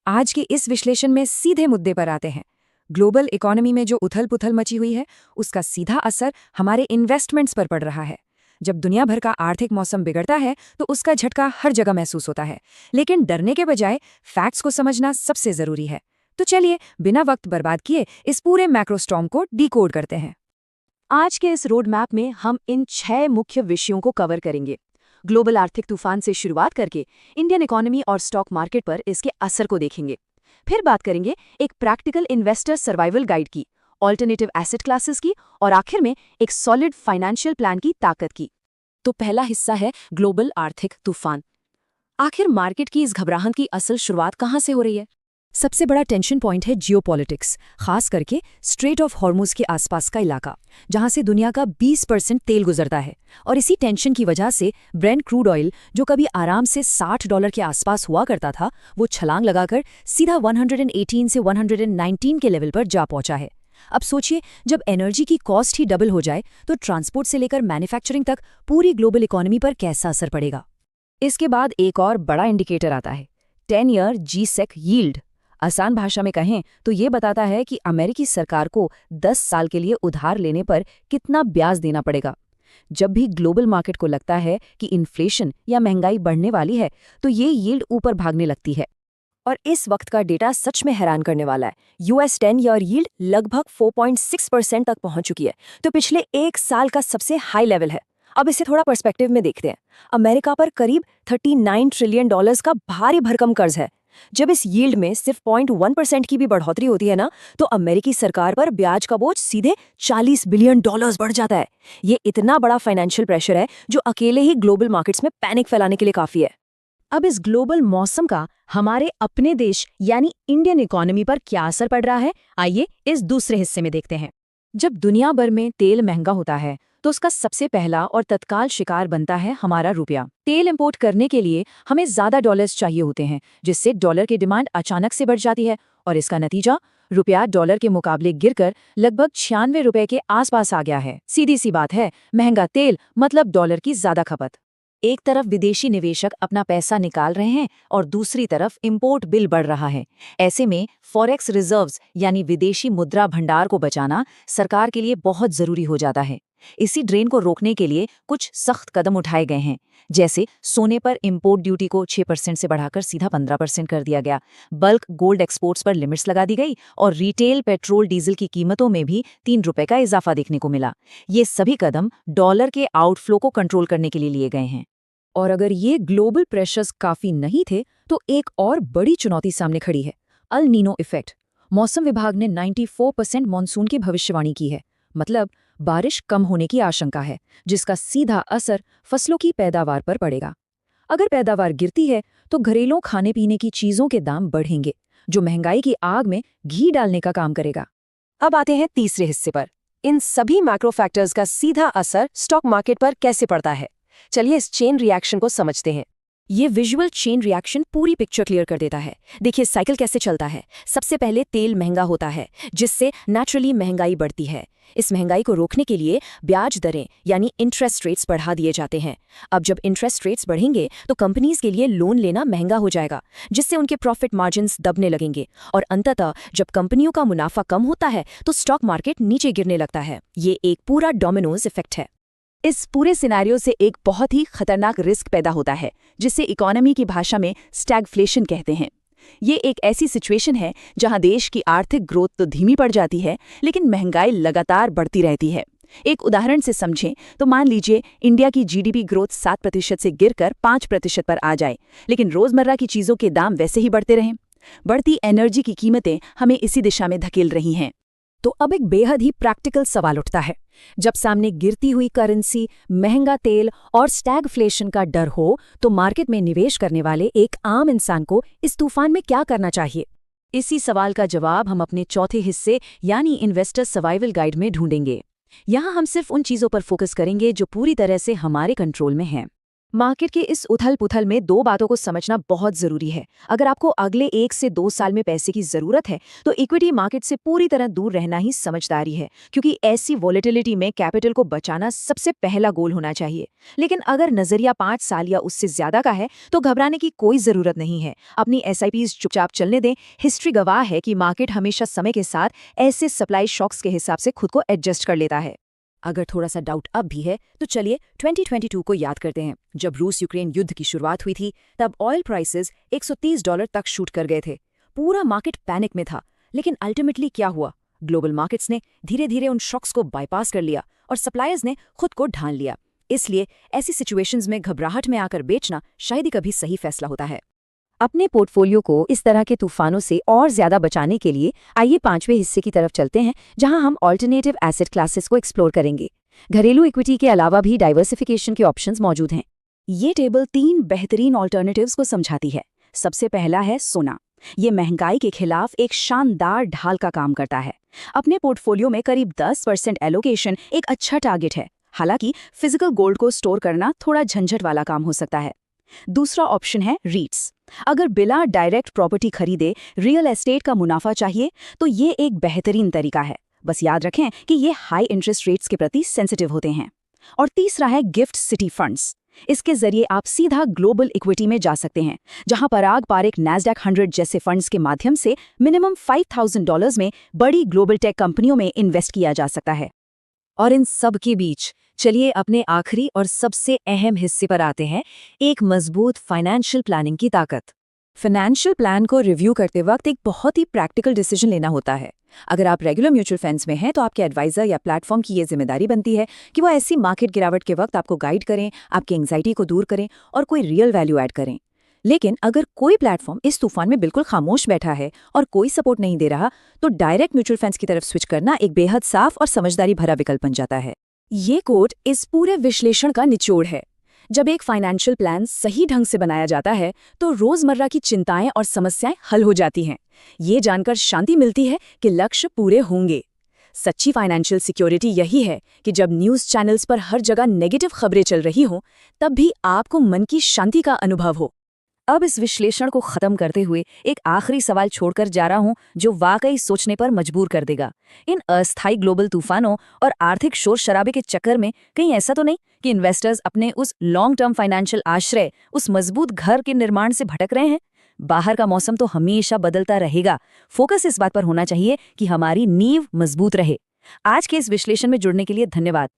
आज के इस विश्लेषण में सीधे मुद्दे पर आते हैं। ग्लोबल इकोनॉमी में जो उथल-पुथल मची हुई है, उसका सीधा असर हमारे इन्वेस्टमेंट्स पर पड़ रहा है। जब दुनिया भर का आर्थिक मौसम बिगड़ता है, तो उसका झटका हर जगह महसूस होता है। लेकिन डरने के बजाय फैक्ट्स को समझना सबसे जरूरी है। तो चलिए, बिना वक्त बर्बाद किए इस पूरे मैक्रोस्टॉर्म को डिकोड करते हैं। आज के इस रोड मैप में हम इन 6 मुख्य विषयों को कवर करेंगे। ग्लोबल आर्थिक तूफान से शुरुआत करके इंडियन इकोनॉमी और स्टॉक मार्केट पर इसके असर को देखेंगे। फिर बात करेंगे एक प्रैक्टिकल इन्वेस्टर सर्वाइवल गाइड की, ऑल्टरनेटिव एसेट क्लासेस की और आखिर में एक सॉलिड फाइनेंशियल प्लान की ताकत की। तो पहला हिस्सा है ग्लोबल आर्थिक तूफान। आखिर मार्केट की इस घबराहट की असल शुरुआत कहाँ से हो रही है? सबसे बड़ा टेंशन पॉइंट है जियोपॉलिटिक्स, खास करके स्ट्रेट ऑफ हॉर्मुज के आसपास का इलाका, जहां से दुनिया का 20% तेल गुजरता है। और इसी टेंशन की वजह से ब्रेंट क्रूड ऑयल, जो कभी आराम से $60 के आसपास हुआ करता था, वो छलांग लगाकर सीधा 118 से 119 के लेवल पर जा पहुंचा है। अब सोचिए, जब एनर्जी की कॉस्ट ही डबल हो जाए तो ट्रांसपोर्ट से लेकर मैन्युफैक्चरिंग तक पूरी ग्लोबल इकोनॉमी पर कैसा असर पड़ेगा। इसके बाद एक और बड़ा इंडिकेटर आता है, 10-year G-Sec यील्ड। आसान भाषा में कहें तो ये बताता है कि अमेरिकी सरकार को 10 साल के लिए उधार लेने पर कितना ब्याज देना पड़ेगा। जब भी ग्लोबल मार्केट को लगता है कि इन्फ्लेशन या महंगाई बढ़ने वाली है, तो ये यील्ड ऊपर भागने लगती है। और इस वक्त का डेटा सच में हैरान करने वाला है। US 10-year यील्ड लगभग 4.6% तक पहुंच चुकी है, तो पिछले एक साल का सबसे हाई लेवल है। अब इसे थोड़ा पर्सपेक्टिव में देखते हैं। अमेरिका पर करीब $39 ट्रिलियन का भारी भरकम कर्ज है। जब इस यील्ड में सिर्फ 0.1% की भी बढ़ोतरी होती है ना, तो अमेरिकी सरकार पर ब्याज का बोझ सीधे $40 बिलियन बढ़ जाता है। ये इतना बड़ा फाइनेंशियल प्रेशर है जो अकेले ही ग्लोबल मार्केट्स में पैनिक फैलाने के लिए काफी है। अब इस ग्लोबल मौसम का हमारे अपने देश यानी इंडियन इकोनॉमी पर क्या असर पड़ रहा है, आइए इस दूसरे हिस्से में देखते हैं। जब दुनिया भर में तेल महंगा होता है, तो उसका सबसे पहला और तत्काल शिकार बनता है हमारा रुपया। तेल इंपोर्ट करने के लिए हमें ज्यादा डॉलर्स चाहिए होते हैं, जिससे डॉलर की डिमांड अचानक से बढ़ जाती है और इसका नतीजा रुपया डॉलर के मुकाबले गिरकर लगभग 96 रुपए के आसपास आ गया है। सीधी सी बात है, महंगा तेल मतलब डॉलर की ज्यादा खपत। एक तरफ विदेशी निवेशक अपना पैसा निकाल रहे हैं और दूसरी तरफ इंपोर्ट बिल बढ़ रहा है। ऐसे में फॉरेक्स रिजर्व्स यानी विदेशी मुद्रा भंडार को बचाना सरकार के लिए बहुत जरूरी हो जाता है। इसी ड्रेन को रोकने के लिए कुछ सख्त कदम उठाए गए हैं, जैसे सोने पर इंपोर्ट ड्यूटी को 6% से बढ़ाकर सीधा 15% कर दिया गया, बल्क गोल्ड एक्सपोर्ट्स पर लिमिट्स लगा दी गई और रिटेल पेट्रोल डीजल की कीमतों में भी 3 रुपए का इजाफा देखने को मिला। ये सभी कदम डॉलर के आउटफ्लो को कंट्रोल करने के लिए लिए गए हैं। और अगर ये ग्लोबल प्रेशर्स काफी नहीं थे, तो एक और बड़ी चुनौती सामने खड़ी है, अल नीनो इफेक्ट। मौसम विभाग ने 94% मानसून की भविष्यवाणी की है, मतलब बारिश कम होने की आशंका है, जिसका सीधा असर फसलों की पैदावार पर पड़ेगा। अगर पैदावार गिरती है, तो घरेलू खाने पीने की चीजों के दाम बढ़ेंगे, जो महंगाई की आग में घी डालने का काम करेगा। अब आते हैं तीसरे हिस्से पर, इन सभी मैक्रो फैक्टर्स का सीधा असर स्टॉक मार्केट पर कैसे पड़ता है। चलिए इस चेन रिएक्शन को समझते हैं। ये विजुअल चेन रिएक्शन पूरी पिक्चर क्लियर कर देता है। देखिए साइकिल कैसे चलता है। सबसे पहले तेल महंगा होता है, जिससे नेचुरली महंगाई बढ़ती है। इस महंगाई को रोकने के लिए ब्याज दरें यानी इंटरेस्ट रेट्स बढ़ा दिए जाते हैं। अब जब इंटरेस्ट रेट्स बढ़ेंगे, तो कंपनीज के लिए लोन लेना महंगा हो जाएगा, जिससे उनके प्रॉफिट मार्जिन्स दबने लगेंगे और अंततः जब कंपनियों का मुनाफा कम होता है, तो स्टॉक मार्केट नीचे गिरने लगता है। ये एक पूरा डोमिनोज इफेक्ट है। इस पूरे सिनेरियो से एक बहुत ही खतरनाक रिस्क पैदा होता है, जिसे इकोनॉमी की भाषा में स्टैगफ्लेशन कहते हैं। ये एक ऐसी सिचुएशन है जहां देश की आर्थिक ग्रोथ तो धीमी पड़ जाती है, लेकिन महंगाई लगातार बढ़ती रहती है। एक उदाहरण से समझें तो मान लीजिए इंडिया की जीडीपी ग्रोथ 7% से गिरकर 5% पर आ जाए, लेकिन रोजमर्रा की चीजों के दाम वैसे ही बढ़ते रहें। बढ़ती एनर्जी की कीमतें हमें इसी दिशा में धकेल रही हैं। तो अब एक बेहद ही प्रैक्टिकल सवाल उठता है, जब सामने गिरती हुई करेंसी, महंगा तेल और स्टैगफ्लेशन का डर हो, तो मार्केट में निवेश करने वाले एक आम इंसान को इस तूफान में क्या करना चाहिए? इसी सवाल का जवाब हम अपने चौथे हिस्से यानी इन्वेस्टर सर्वाइवल गाइड में ढूंढेंगे। यहाँ हम सिर्फ उन चीजों पर फोकस करेंगे जो पूरी तरह से हमारे कंट्रोल में हैं। मार्केट के इस उथल-पुथल में दो बातों को समझना बहुत जरूरी है। अगर आपको अगले 1 से 2 साल में पैसे की जरूरत है, तो इक्विटी मार्केट से पूरी तरह दूर रहना ही समझदारी है, क्योंकि ऐसी वॉलेटिलिटी में कैपिटल को बचाना सबसे पहला गोल होना चाहिए। लेकिन अगर नजरिया 5 साल या उससे ज्यादा का है, तो घबराने की कोई जरूरत नहीं है। अपनी SIPs चुपचाप चलने दें। हिस्ट्री गवाह है कि मार्केट हमेशा समय के साथ ऐसे सप्लाई शॉक्स के हिसाब से खुद को एडजस्ट कर लेता है। अगर थोड़ा सा डाउट अब भी है, तो चलिए 2022 को याद करते हैं। जब रूस यूक्रेन युद्ध की शुरुआत हुई थी, तब ऑयल प्राइसेस $130 तक शूट कर गए थे। पूरा मार्केट पैनिक में था। लेकिन अल्टीमेटली क्या हुआ? ग्लोबल मार्केट्स ने धीरे धीरे उन शॉक्स को बाईपास कर लिया और सप्लायर्स ने खुद को ढाल लिया। इसलिए ऐसी सिचुएशंस में घबराहट में आकर बेचना शायद ही कभी सही फैसला होता है। अपने पोर्टफोलियो को इस तरह के तूफानों से और ज्यादा बचाने के लिए आइए 5वें हिस्से की तरफ चलते हैं, जहां हम ऑल्टरनेटिव एसेट क्लासेस को एक्सप्लोर करेंगे। घरेलू इक्विटी के अलावा भी डाइवर्सिफिकेशन के ऑप्शंस मौजूद हैं। ये टेबल 3 बेहतरीन ऑल्टरनेटिव्स को समझाती है। सबसे पहला है सोना। ये महंगाई के खिलाफ एक शानदार ढाल का काम करता है। अपने पोर्टफोलियो में करीब 10% एलोकेशन एक अच्छा टारगेट है। हालांकि फिजिकल गोल्ड को स्टोर करना थोड़ा झंझट वाला काम हो सकता है। दूसरा ऑप्शन है रीट्स। अगर बिना डायरेक्ट प्रॉपर्टी खरीदे रियल एस्टेट का मुनाफा चाहिए, तो ये एक बेहतरीन तरीका है। बस याद रखें कि ये हाई इंटरेस्ट रेट्स के प्रति सेंसिटिव होते हैं। और तीसरा है गिफ्ट सिटी फंड्स। इसके जरिए आप सीधा ग्लोबल इक्विटी में जा सकते हैं, जहां पराग पारिक नैस्डैक 100 जैसे फंड्स के माध्यम से मिनिमम $5,000 में बड़ी ग्लोबल टेक कंपनियों में इन्वेस्ट किया जा सकता है। और इन सब के बीच चलिए अपने आखिरी और सबसे अहम हिस्से पर आते हैं, एक मजबूत फाइनेंशियल प्लानिंग की ताकत। फाइनेंशियल प्लान को रिव्यू करते वक्त एक बहुत ही प्रैक्टिकल डिसीजन लेना होता है। अगर आप रेगुलर म्यूचुअल फंड्स में हैं, तो आपके एडवाइजर या प्लेटफॉर्म की ये जिम्मेदारी बनती है कि वो ऐसी मार्केट गिरावट के वक्त आपको गाइड करें, आपकी एंग्जाइटी को दूर करें और कोई रियल वैल्यू ऐड करें। लेकिन अगर कोई प्लेटफॉर्म इस तूफान में बिल्कुल खामोश बैठा है और कोई सपोर्ट नहीं दे रहा, तो डायरेक्ट म्यूचुअल फंड्स की तरफ स्विच करना एक बेहद साफ और समझदारी भरा विकल्प बन जाता है। ये कोट इस पूरे विश्लेषण का निचोड़ है। जब एक फाइनेंशियल प्लान सही ढंग से बनाया जाता है, तो रोजमर्रा की चिंताएं और समस्याएं हल हो जाती हैं। ये जानकर शांति मिलती है कि लक्ष्य पूरे होंगे। सच्ची फाइनेंशियल सिक्योरिटी यही है कि जब न्यूज़ चैनल्स पर हर जगह नेगेटिव खबरें चल रही हों, तब भी आपको मन की शांति का अनुभव हो। अब इस विश्लेषण को खत्म करते हुए एक आखिरी सवाल छोड़कर जा रहा हूं, जो वाकई सोचने पर मजबूर कर देगा। इन अस्थायी ग्लोबल तूफानों और आर्थिक शोर शराबे के चक्कर में कहीं ऐसा तो नहीं कि इन्वेस्टर्स अपने उस लॉन्ग टर्म फाइनेंशियल आश्रय, उस मजबूत घर के निर्माण से भटक रहे हैं? बाहर का मौसम तो हमेशा बदलता रहेगा। फोकस इस बात पर होना चाहिए कि हमारी नींव मजबूत रहे। आज के इस विश्लेषण में जुड़ने के लिए धन्यवाद।